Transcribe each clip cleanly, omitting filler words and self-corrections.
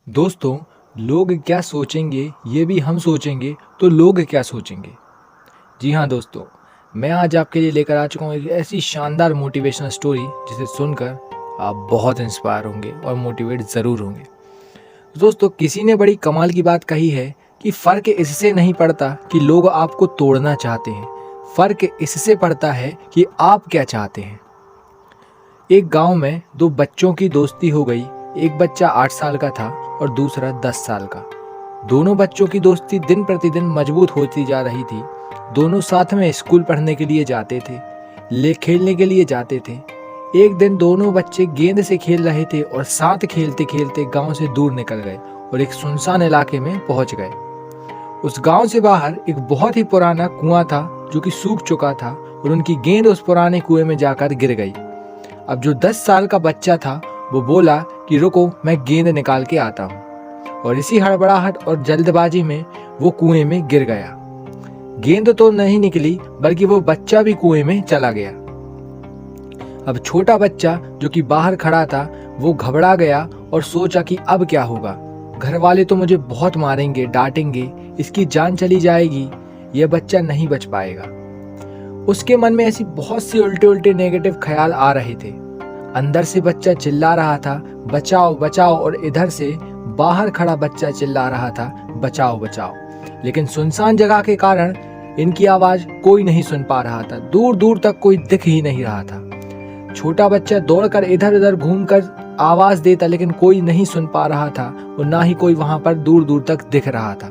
दोस्तों, लोग क्या सोचेंगे ये भी हम सोचेंगे तो लोग क्या सोचेंगे। जी हाँ दोस्तों, मैं आज आपके लिए लेकर आ चुका हूँ एक ऐसी शानदार मोटिवेशनल स्टोरी जिसे सुनकर आप बहुत इंस्पायर होंगे और मोटिवेट ज़रूर होंगे। दोस्तों, किसी ने बड़ी कमाल की बात कही है कि फ़र्क इससे नहीं पड़ता कि लोग आपको तोड़ना चाहते हैं, फ़र्क इससे पड़ता है कि आप क्या चाहते हैं। एक गांव में दो बच्चों की दोस्ती हो गई। एक बच्चा 8 साल का था और दूसरा 10 साल का। दोनों बच्चों की दोस्ती दिन प्रतिदिन मजबूत होती जा रही थी। दोनों साथ में स्कूल पढ़ने के लिए जाते थे, खेलने के लिए जाते थे। एक दिन दोनों बच्चे गेंद से खेल रहे थे और साथ खेलते खेलते गांव से दूर निकल गए और एक सुनसान इलाके में पहुंच गए। उस गांव से बाहर एक बहुत ही पुराना कुआं था जो कि सूख चुका था और उनकी गेंद उस पुराने कुएं में जाकर गिर गई। अब जो 10 साल का बच्चा था वो बोला कि रुको, मैं गेंद निकाल के आता हूँ, और इसी हड़बड़ाहट और जल्दबाजी में वो कुएं में गिर गया। गेंद तो नहीं निकली बल्कि वो बच्चा भी कुएं में चला गया। अब छोटा बच्चा जो कि बाहर खड़ा था वो घबरा गया और सोचा कि अब क्या होगा। घर वाले तो मुझे बहुत मारेंगे, डांटेंगे, इसकी जान चली जाएगी, यह बच्चा नहीं बच पाएगा। उसके मन में ऐसी बहुत सी उल्टे उल्टे नेगेटिव ख्याल आ रहे थे। अंदर से बच्चा चिल्ला रहा था बचाओ बचाओ, और इधर से बाहर खड़ा बच्चा चिल्ला रहा था बचाओ बचाओ। लेकिन सुनसान जगह के कारण इनकी आवाज कोई नहीं सुन पा रहा था। दूर दूर तक कोई दिख ही नहीं रहा था। छोटा बच्चा दौड़कर इधर उधर घूमकर आवाज देता लेकिन कोई नहीं सुन पा रहा था और ना ही कोई वहां पर दूर दूर तक दिख रहा था।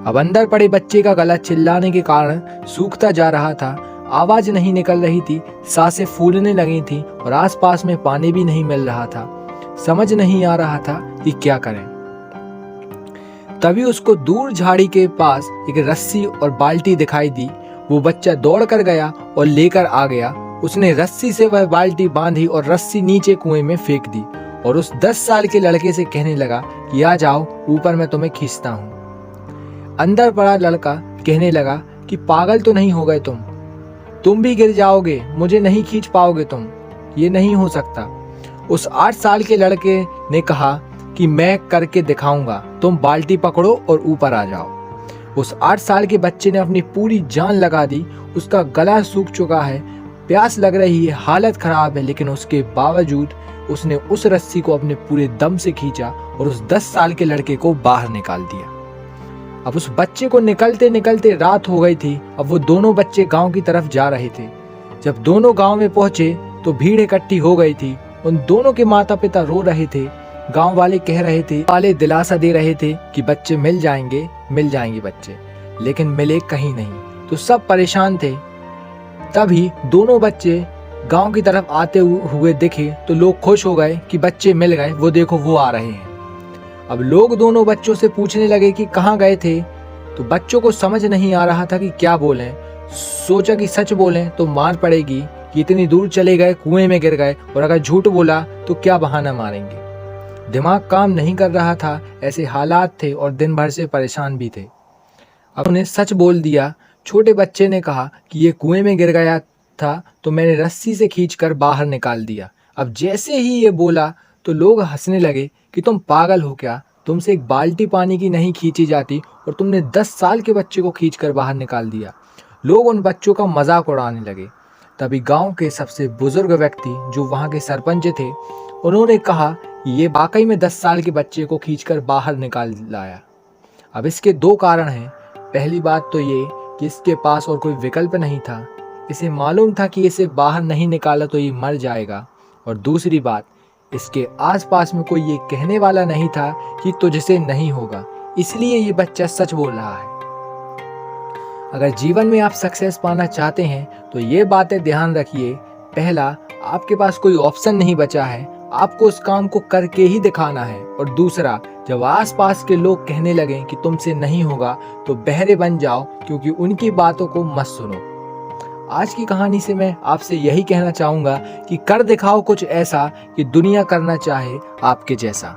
अब अंदर पड़े बच्चे का गला चिल्लाने के कारण सूखता जा रहा था। आवाज नहीं निकल रही थी, सांसें फूलने लगी थी और आसपास में पानी भी नहीं मिल रहा था। समझ नहीं आ रहा था कि क्या करें। तभी उसको दूर झाड़ी के पास एक रस्सी और बाल्टी दिखाई दी। वो बच्चा दौड़ कर गया और लेकर आ गया। उसने रस्सी से वह बाल्टी बांधी और रस्सी नीचे कुएं में फेंक दी और उस 10 साल के लड़के से कहने लगा कि आ जाओ ऊपर, मैं तुम्हें खींचता हूँ। अंदर पड़ा लड़का कहने लगा कि पागल तो नहीं हो गए तुम भी गिर जाओगे, मुझे नहीं खींच पाओगे तुम, ये नहीं हो सकता। उस 8 साल के लड़के ने कहा कि मैं करके दिखाऊंगा, तुम बाल्टी पकड़ो और ऊपर आ जाओ। उस 8 साल के बच्चे ने अपनी पूरी जान लगा दी। उसका गला सूख चुका है, प्यास लग रही है, हालत खराब है, लेकिन उसके बावजूद उसने उस रस्सी को अपने पूरे दम से खींचा और उस 10 साल के लड़के को बाहर निकाल दिया। अब उस बच्चे को निकलते निकलते रात हो गई थी। अब वो दोनों बच्चे गांव की तरफ जा रहे थे। जब दोनों गांव में पहुंचे तो भीड़ इकट्ठी हो गई थी। उन दोनों के माता पिता रो रहे थे। गांव वाले कह रहे थे, वाले दिलासा दे रहे थे कि बच्चे मिल जाएंगे बच्चे, लेकिन मिले कहीं नहीं। तो सब परेशान थे। तभी दोनों बच्चे गांव की तरफ आते हुए दिखे तो लोग खुश हो गए कि बच्चे मिल गए, वो देखो वो आ रहे हैं। अब लोग दोनों बच्चों से पूछने लगे कि कहाँ गए थे। तो बच्चों को समझ नहीं आ रहा था कि क्या बोलें। सोचा कि सच बोलें तो मार पड़ेगी कि इतनी दूर चले गए, कुएं में गिर गए, और अगर झूठ बोला तो क्या बहाना मारेंगे। दिमाग काम नहीं कर रहा था, ऐसे हालात थे और दिन भर से परेशान भी थे। अब उन्हें सच बोल दिया। छोटे बच्चे ने कहा कि ये कुएं में गिर गया था तो मैंने रस्सी से खींचकर बाहर निकाल दिया। अब जैसे ही ये बोला तो लोग हंसने लगे कि तुम पागल हो क्या, तुमसे एक बाल्टी पानी की नहीं खींची जाती और तुमने 10 साल के बच्चे को खींचकर बाहर निकाल दिया। लोग उन बच्चों का मजाक उड़ाने लगे। तभी गांव के सबसे बुजुर्ग व्यक्ति जो वहां के सरपंच थे, उन्होंने कहा ये वाकई में 10 साल के बच्चे को खींचकर बाहर निकाल लाया। अब इसके 2 कारण हैं। पहली बात तो ये कि इसके पास और कोई विकल्प नहीं था। इसे मालूम था कि इसे बाहर नहीं निकाला तो ये मर जाएगा। और दूसरी बात, इसके आसपास में कोई ये कहने वाला नहीं था कि तुझसे नहीं होगा, इसलिए ये बच्चा सच बोल रहा है। अगर जीवन में आप सक्सेस पाना चाहते हैं तो ये बातें ध्यान रखिए। पहला, आपके पास कोई ऑप्शन नहीं बचा है, आपको उस काम को करके ही दिखाना है। और दूसरा, जब आसपास के लोग कहने लगे कि तुमसे नहीं होगा तो बहरे बन जाओ, क्योंकि उनकी बातों को मत सुनो। आज की कहानी से मैं आपसे यही कहना चाहूंगा कि कर दिखाओ कुछ ऐसा कि दुनिया करना चाहे आपके जैसा।